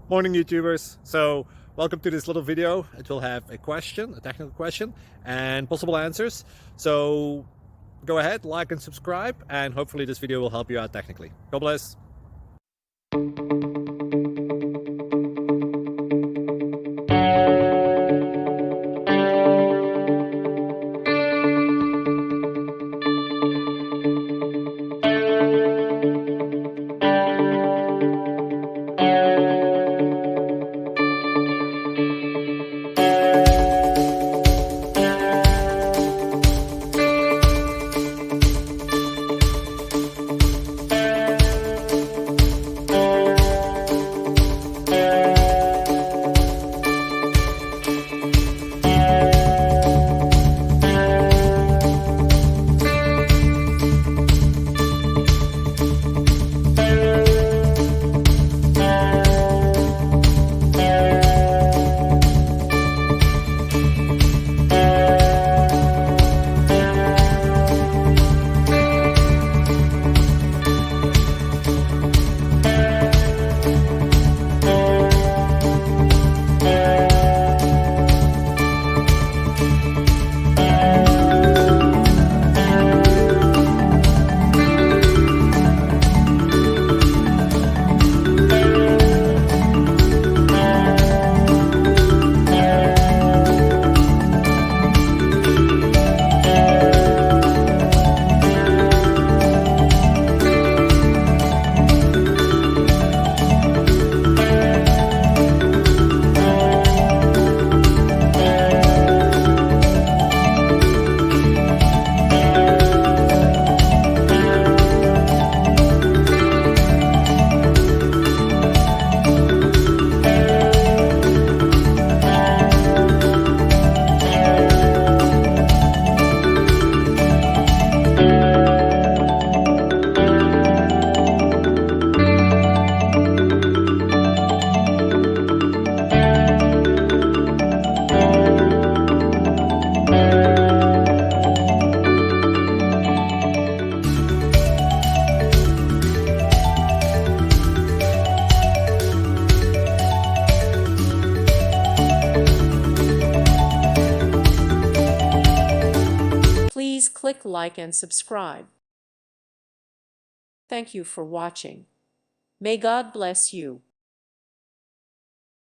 Morning, YouTubers. So welcome to this little video. It will have a question, a technical question, and possible answers. So go ahead, like and subscribe, and hopefully this video will help you out technically. God bless. Please click like and subscribe. Thank you for watching. May God bless you.